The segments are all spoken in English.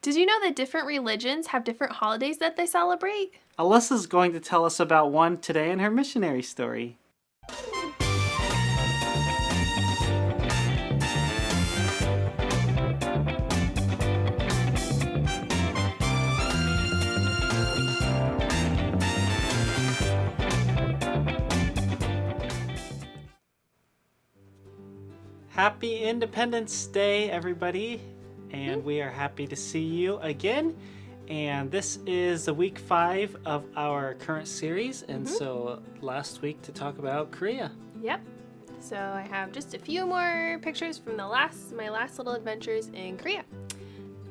Did you know that different religions have different holidays that they celebrate? Alyssa's going to tell us about one today in her missionary story. Happy Independence Day, everybody. And we are happy to see you again. And this is the week 5 of our current series. And so last week to talk about Korea. Yep. So I have just a few more pictures from my last little adventures in Korea.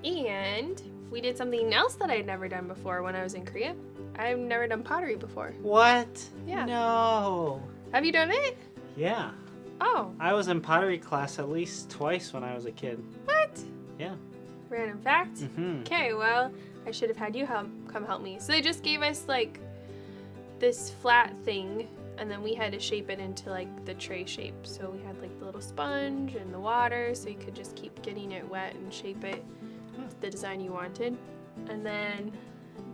And we did something else that I'd never done before when I was in Korea. I've never done pottery before. What? Yeah. No. Have you done it? Yeah. Oh. I was in pottery class at least twice when I was a kid. What? Yeah. Random fact? Mm-hmm. Okay, well, I should have had you come help me. So they just gave us like this flat thing, and then we had to shape it into like the tray shape. So we had like the little sponge and the water, so you could just keep getting it wet and shape it to the design you wanted. And then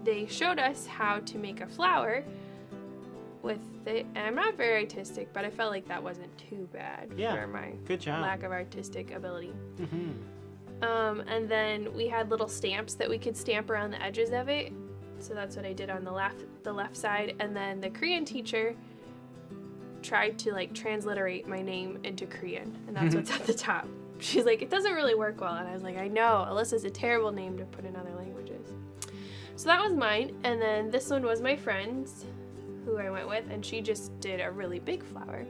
they showed us how to make a flower with it. And I'm not very artistic, but I felt like that wasn't too bad for my good job. Lack of artistic ability. Mm-hmm. And then we had little stamps that we could stamp around the edges of it. So that's what I did on the left side. And then the Korean teacher tried to like transliterate my name into Korean, and that's what's at the top. She's like, it doesn't really work well. And I was like, I know, Alyssa's a terrible name to put in other languages. So that was mine. And then this one was my friend's, who I went with, and she just did a really big flower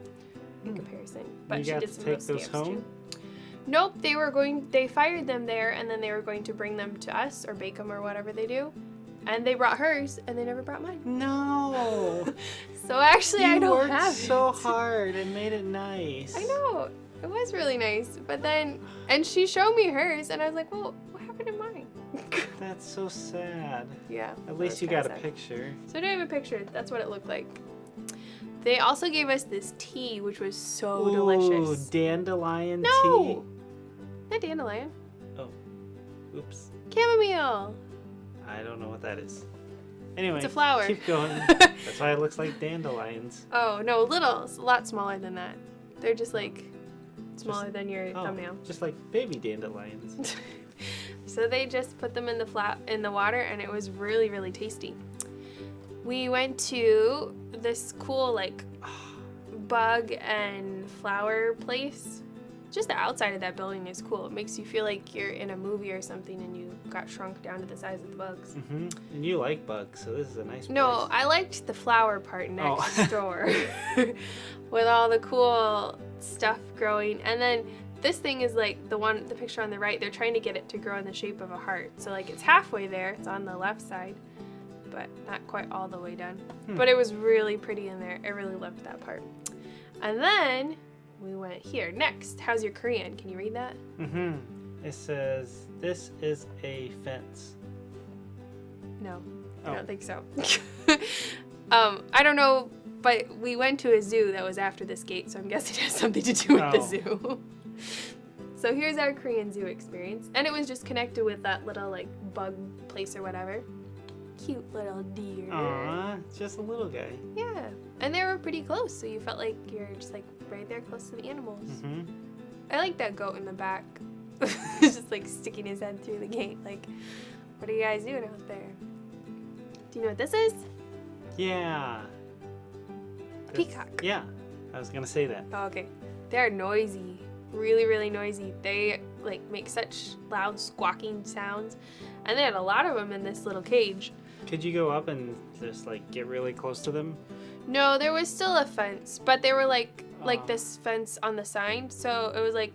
in comparison. But she did some real stamps too. Nope, they fired them there, and then they were going to bring them to us or bake them or whatever they do. And they brought hers, and they never brought mine. No. So actually, I don't have it. You worked so hard and made it nice. I know. It was really nice. But then, and she showed me hers, and I was like, well, what happened to mine? That's so sad. Yeah. At least you got a picture. So I do have a picture. That's what it looked like. They also gave us this tea, which was so delicious. Dandelion tea? No! Not dandelion. Oh. Oops. Chamomile. I don't know what that is. Anyway, it's a flower. Keep going. That's why it looks like dandelions. Oh, no, little. It's a lot smaller than that. They're just like smaller than your thumbnail. Just like baby dandelions. So they just put them in the water, and it was really, really tasty. We went to this cool like bug and flower place. Just the outside of that building is cool. It makes you feel like you're in a movie or something, and you got shrunk down to the size of the bugs. Mm-hmm. And you like bugs, so this is a nice place. No, I liked the flower part next door with all the cool stuff growing. And then this thing is like the picture on the right. They're trying to get it to grow in the shape of a heart. So like it's halfway there. It's on the left side, but not quite all the way done. But it was really pretty in there. I really loved that part. And then we went here. Next, how's your Korean? Can you read that? Mm-hmm. It says, this is a fence. No, I don't think so. I don't know, but we went to a zoo that was after this gate, so I'm guessing it has something to do with the zoo. So here's our Korean zoo experience. And it was just connected with that little like bug place or whatever. Cute little deer. Aw, just a little guy. Yeah, and they were pretty close, so you felt like you're just like right there close to the animals. Mm-hmm. I like that goat in the back. Just like sticking his head through the gate. Like, what are you guys doing out there? Do you know what this is? Yeah. A peacock. Yeah, I was gonna say that. Oh, okay. They're noisy. Really, really noisy. They like make such loud squawking sounds. And they had a lot of them in this little cage. Could you go up and just like get really close to them? No, there was still a fence, but they were like this fence on the sign, so it was like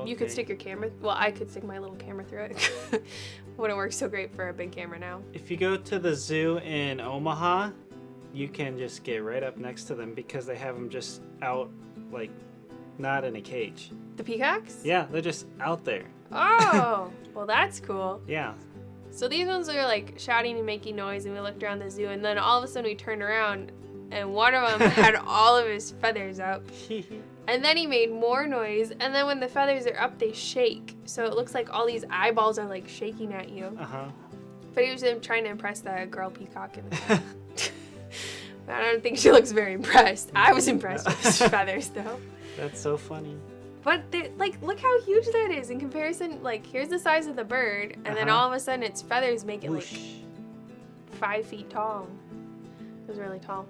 you could stick your camera. Well, I could stick my little camera through it. Wouldn't work so great for a big camera now. If you go to the zoo in Omaha, you can just get right up next to them because they have them just out, like not in a cage. The peacocks? Yeah, they're just out there. Oh, well that's cool. Yeah. So these ones are like shouting and making noise, and we looked around the zoo, and then all of a sudden we turned around, and one of them had all of his feathers up. And then he made more noise, and then when the feathers are up, they shake. So it looks like all these eyeballs are like shaking at you. Uh-huh. But he was trying to impress the girl peacock in the back. I don't think she looks very impressed. I was impressed with his feathers, though. That's so funny. But like, look how huge that is in comparison. Like, here's the size of the bird, and then all of a sudden its feathers make it Whoosh. like 5 feet tall. It was really tall.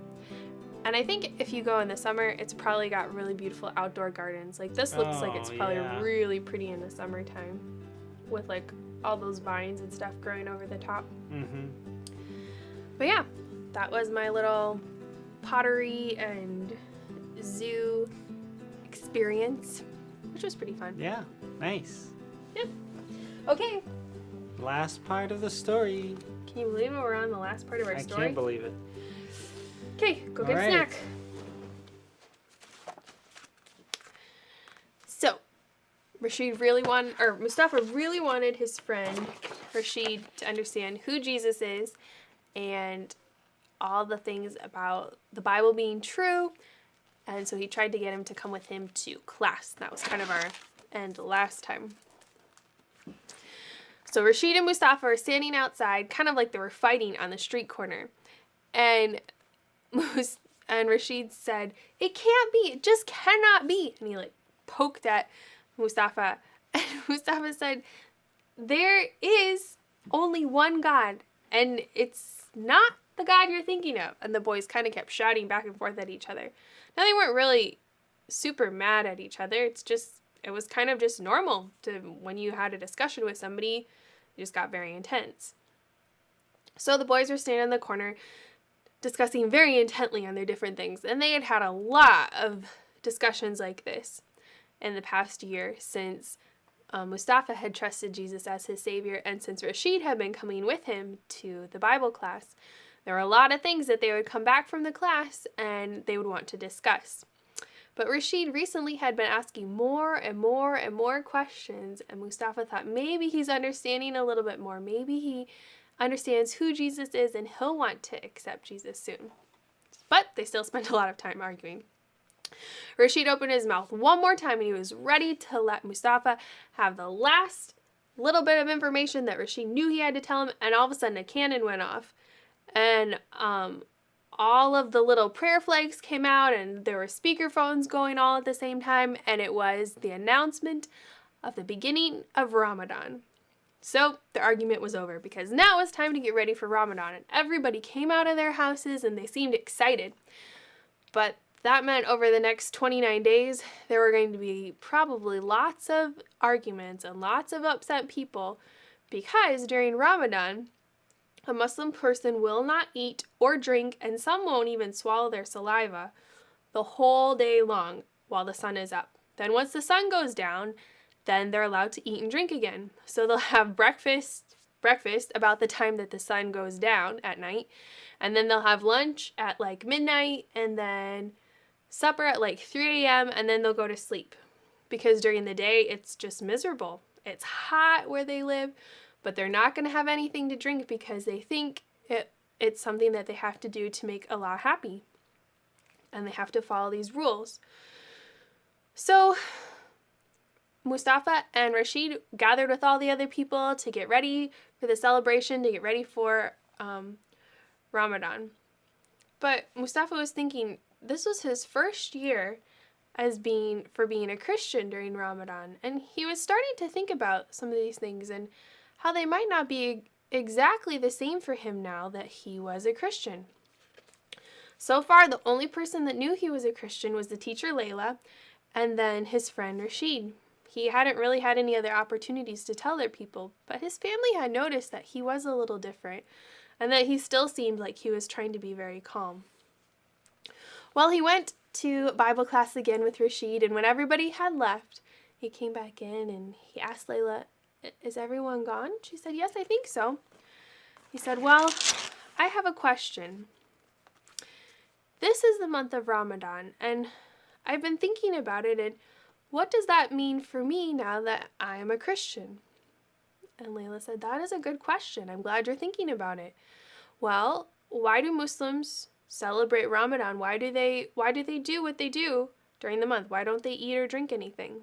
And I think if you go in the summer, it's probably got really beautiful outdoor gardens. Like, this looks like it's probably really pretty in the summertime with like all those vines and stuff growing over the top. Mm-hmm. But yeah, that was my little pottery and zoo experience, which was pretty fun. Yeah, nice. Yep. Okay. Last part of the story. Can you believe it? We're on the last part of our story. I can't believe it. Okay, go get All a snack. So, Mustafa really wanted his friend Rashid to understand who Jesus is and all the things about the Bible being true. And so he tried to get him to come with him to class. That was kind of our end last time. So Rashid and Mustafa are standing outside, kind of like they were fighting on the street corner. And Rashid said, "It can't be. It just cannot be." And he like poked at Mustafa. And Mustafa said, "There is only one God, and it's not the God you're thinking of." And the boys kind of kept shouting back and forth at each other. Now, they weren't really super mad at each other. It was kind of just normal to when you had a discussion with somebody, it just got very intense. So the boys were standing in the corner discussing very intently on their different things. And they had had a lot of discussions like this in the past year since Mustafa had trusted Jesus as his savior, and since Rashid had been coming with him to the Bible class. There were a lot of things that they would come back from the class and they would want to discuss. But Rashid recently had been asking more and more and more questions, and Mustafa thought maybe he's understanding a little bit more. Maybe he understands who Jesus is and he'll want to accept Jesus soon. But they still spent a lot of time arguing. Rashid opened his mouth one more time and he was ready to let Mustafa have the last little bit of information that Rashid knew he had to tell him, and all of a sudden a cannon went off. And all of the little prayer flags came out, and there were speakerphones going all at the same time, and it was the announcement of the beginning of Ramadan. So the argument was over because now it was time to get ready for Ramadan, and everybody came out of their houses and they seemed excited. But that meant over the next 29 days, there were going to be probably lots of arguments and lots of upset people because during Ramadan, a Muslim person will not eat or drink, and some won't even swallow their saliva the whole day long while the sun is up. Then once the sun goes down, then they're allowed to eat and drink again. So they'll have breakfast about the time that the sun goes down at night, and then they'll have lunch at like midnight, and then supper at like 3 a.m., and then they'll go to sleep. Because during the day, it's just miserable. It's hot where they live, but they're not going to have anything to drink because they think it's something that they have to do to make Allah happy. And they have to follow these rules. So Mustafa and Rashid gathered with all the other people to get ready for the celebration, to get ready for Ramadan. But Mustafa was thinking this was his first year being a Christian during Ramadan. And he was starting to think about some of these things and how they might not be exactly the same for him now that he was a Christian. So far, the only person that knew he was a Christian was the teacher Layla, and then his friend Rashid. He hadn't really had any other opportunities to tell their people, but his family had noticed that he was a little different, and that he still seemed like he was trying to be very calm. Well, he went to Bible class again with Rashid, and when everybody had left, he came back in and he asked Layla, "Is everyone gone?" She said, "Yes, I think so." He said, "Well, I have a question. This is the month of Ramadan, and I've been thinking about it, and what does that mean for me now that I am a Christian?" And Layla said, "That is a good question. I'm glad you're thinking about it. Well, why do Muslims celebrate Ramadan? Why do they do what they do during the month? Why don't they eat or drink anything?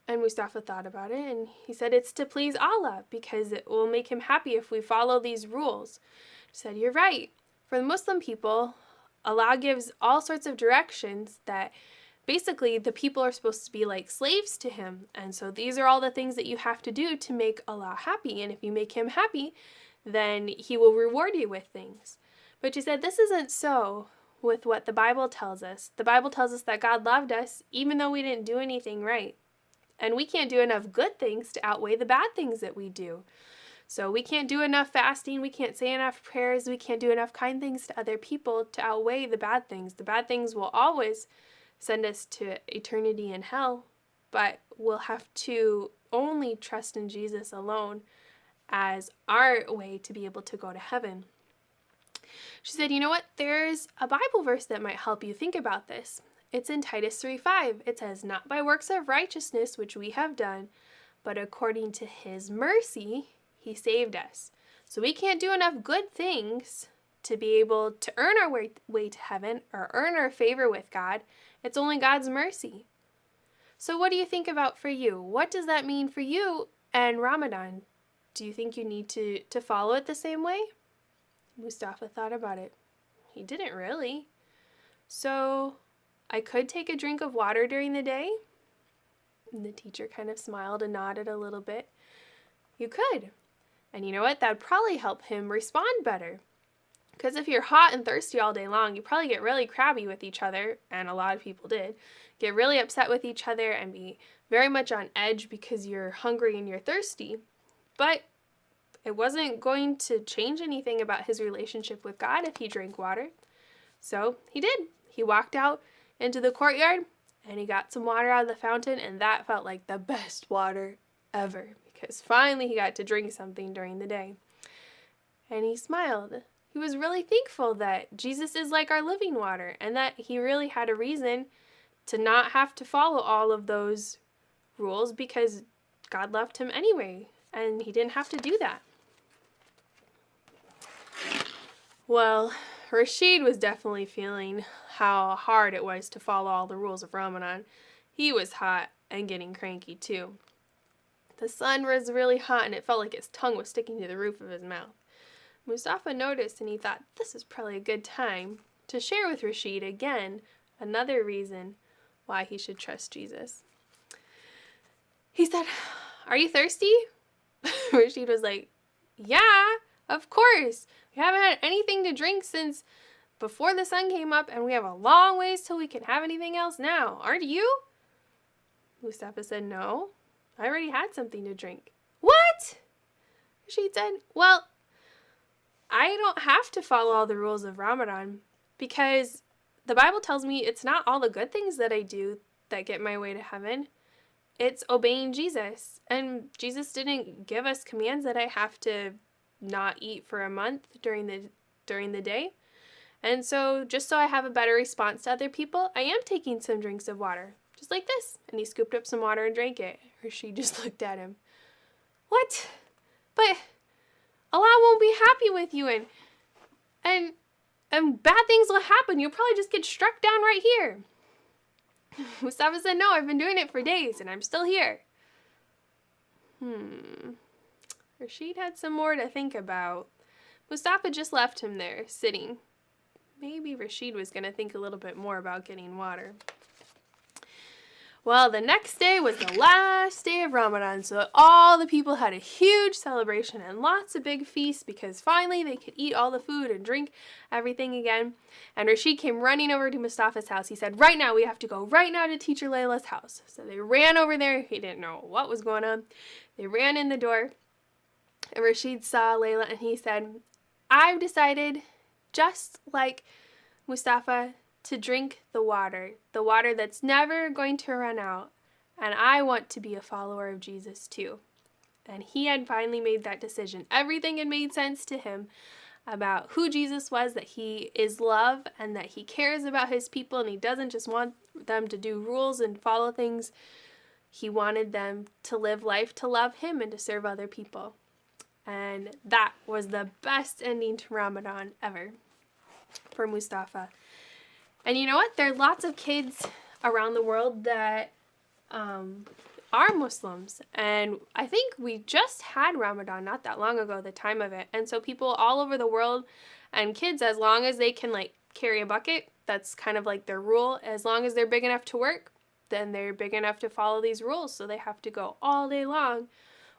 And Mustafa thought about it, and he said it's to please Allah, because it will make him happy if we follow these rules. He said, you're right. For the Muslim people, Allah gives all sorts of directions that basically the people are supposed to be like slaves to him. And so these are all the things that you have to do to make Allah happy. And if you make him happy, then he will reward you with things. But she said, this isn't so with what the Bible tells us. The Bible tells us that God loved us even though we didn't do anything right. And we can't do enough good things to outweigh the bad things that we do. So we can't do enough fasting, we can't say enough prayers, we can't do enough kind things to other people to outweigh the bad things. The bad things will always send us to eternity in hell, but we'll have to only trust in Jesus alone as our way to be able to go to heaven. She said, you know what? There's a Bible verse that might help you think about this. It's in Titus 3:5. It says, not by works of righteousness which we have done, but according to his mercy, he saved us. So we can't do enough good things to be able to earn our way to heaven or earn our favor with God. It's only God's mercy. So what do you think about for you? What does that mean for you and Ramadan? Do you think you need to follow it the same way? Mustafa thought about it. He didn't really. So I could take a drink of water during the day. And the teacher kind of smiled and nodded a little bit. You could. And you know what? That would probably help him respond better. Because if you're hot and thirsty all day long, you probably get really crabby with each other, and a lot of people did. Get really upset with each other and be very much on edge because you're hungry and you're thirsty. But it wasn't going to change anything about his relationship with God if he drank water. So he did. He walked out into the courtyard and he got some water out of the fountain, and that felt like the best water ever because finally he got to drink something during the day. And he smiled. He was really thankful that Jesus is like our living water and that he really had a reason to not have to follow all of those rules because God loved him anyway and he didn't have to do that. Well, Rashid was definitely feeling how hard it was to follow all the rules of Ramadan. He was hot and getting cranky too. The sun was really hot and it felt like his tongue was sticking to the roof of his mouth. Mustafa noticed and he thought this is probably a good time to share with Rashid again another reason why he should trust Jesus. He said, "Are you thirsty?" Rashid was like, "Yeah, of course. We haven't had anything to drink since before the sun came up and we have a long ways till we can have anything else now. Aren't you?" Mustafa said, "No, I already had something to drink." "What?" Rashid said, "Well, I don't have to follow all the rules of Ramadan because the Bible tells me it's not all the good things that I do that get my way to heaven. It's obeying Jesus. And Jesus didn't give us commands that I have to not eat for a month during the day. And so just so I have a better response to other people, I am taking some drinks of water, just like this." And he scooped up some water and drank it. Or she just looked at him. "What? But Allah won't be happy with you and bad things will happen. You'll probably just get struck down right here." Mustafa said, "No, I've been doing it for days and I'm still here." Rashid had some more to think about. Mustafa just left him there, sitting. Maybe Rashid was going to think a little bit more about getting water. Well, the next day was the last day of Ramadan, so all the people had a huge celebration and lots of big feasts because finally they could eat all the food and drink everything again. And Rashid came running over to Mustafa's house. He said, "Right now, we have to go right now to Teacher Layla's house." So they ran over there. He didn't know what was going on. They ran in the door, and Rashid saw Layla, and he said, "I've decided, just like Mustafa, to drink the water that's never going to run out, and I want to be a follower of Jesus too." And he had finally made that decision. Everything had made sense to him about who Jesus was, that he is love and that he cares about his people and he doesn't just want them to do rules and follow things. He wanted them to live life to love him and to serve other people. And that was the best ending to Ramadan ever for Mustafa. And you know what? There are lots of kids around the world that are Muslims. And I think we just had Ramadan not that long ago, the time of it. And so people all over the world and kids, as long as they can like carry a bucket, that's kind of like their rule. As long as they're big enough to work, then they're big enough to follow these rules. So they have to go all day long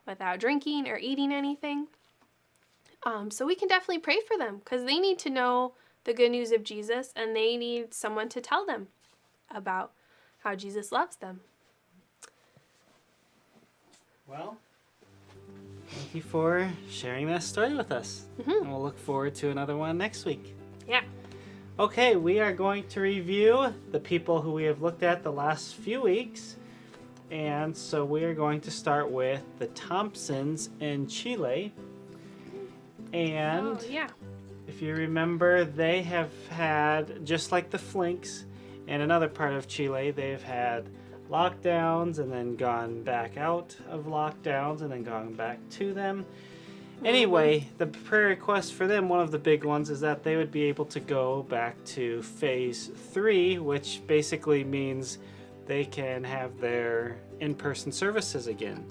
without drinking or eating anything. So we can definitely pray for them because they need to know the good news of Jesus and they need someone to tell them about how Jesus loves them. Well, thank you for sharing that story with us. And we'll look forward to another one next week. Yeah. Okay, we are going to review the people who we have looked at the last few weeks. And so we are going to start with the Thompsons in Chile. And if you remember, they have had, just like the Flinks in another part of Chile, they've had lockdowns and then gone back out of lockdowns and then gone back to them. Anyway, the prayer request for them, one of the big ones, is that they would be able to go back to phase 3, which basically means they can have their in-person services again.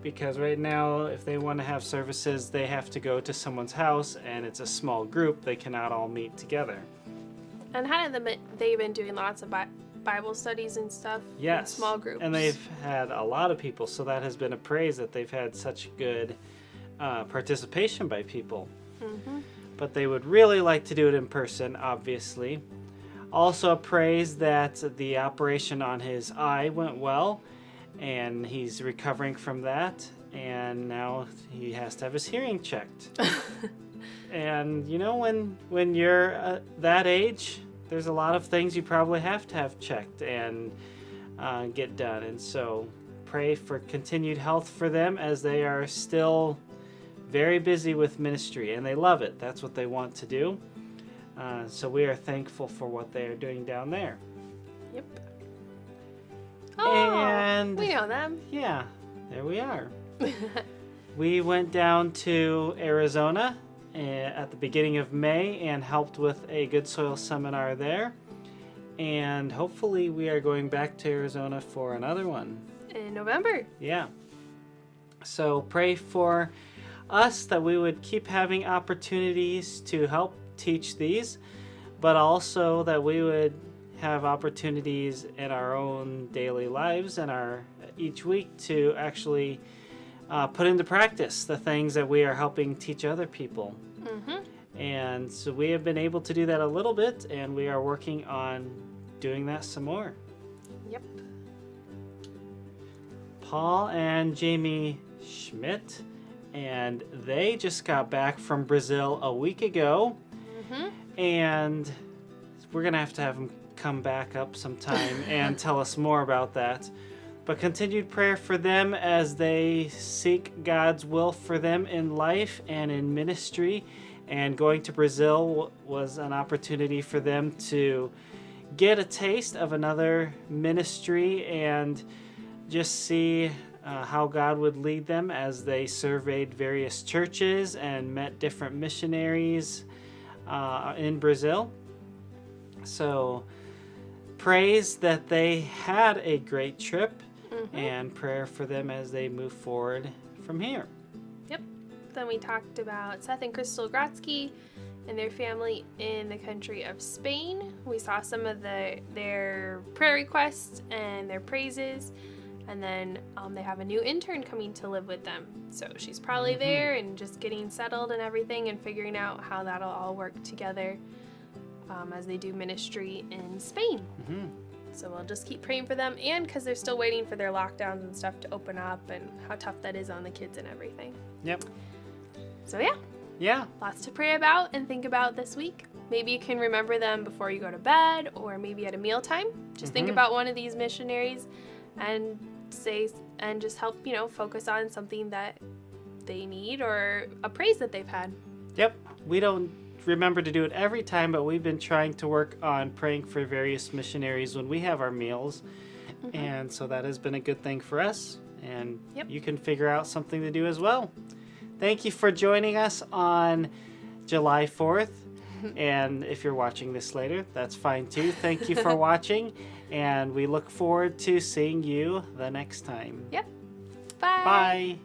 Because right now, if they want to have services, they have to go to someone's house, and it's a small group. They cannot all meet together. And they've been doing lots of Bible studies and stuff. Yes. In small groups. And they've had a lot of people, so that has been a praise that they've had such good participation by people. But they would really like to do it in person, obviously. Also a praise that the operation on his eye went well, and he's recovering from that, and now he has to have his hearing checked. And you know, when you're that age, there's a lot of things you probably have to have checked and get done. And so pray for continued health for them as they are still very busy with ministry, and they love it. That's what they want to do. So we are thankful for what they are doing down there. Yep. Oh, and we know them. Yeah, there we are. We went down to Arizona at the beginning of May and helped with a Good Soil seminar there. And hopefully we are going back to Arizona for another one. In November. Yeah. So pray for us that we would keep having opportunities to help teach these, but also that we would have opportunities in our own daily lives and each week to actually put into practice the things that we are helping teach other people. And so we have been able to do that a little bit, and we are working on doing that some more. Yep. Paul and Jamie Schmidt, and they just got back from Brazil a week ago, and we're gonna have them come back up sometime and tell us more about that. But continued prayer for them as they seek God's will for them in life and in ministry. And going to Brazil was an opportunity for them to get a taste of another ministry and just see how God would lead them as they surveyed various churches and met different missionaries in Brazil. So praise that they had a great trip, and prayer for them as they move forward from here. Yep. Then we talked about Seth and Crystal Grotsky and their family in the country of Spain. We saw some of their prayer requests and their praises. And then they have a new intern coming to live with them. So she's probably there and just getting settled and everything and figuring out how that'll all work together as they do ministry in Spain. So we'll just keep praying for them, and because they're still waiting for their lockdowns and stuff to open up and how tough that is on the kids and everything. Yep. So yeah, lots to pray about and think about this week. Maybe you can remember them before you go to bed, or maybe at a mealtime. Just think about one of these missionaries and just help, focus on something that they need or a praise that they've had. Yep. We don't remember to do it every time, but we've been trying to work on praying for various missionaries when we have our meals. And so that has been a good thing for us. And you can figure out something to do as well. Thank you for joining us on July 4th. And if you're watching this later, that's fine too. Thank you for watching, and we look forward to seeing you the next time. Yep. Bye. Bye.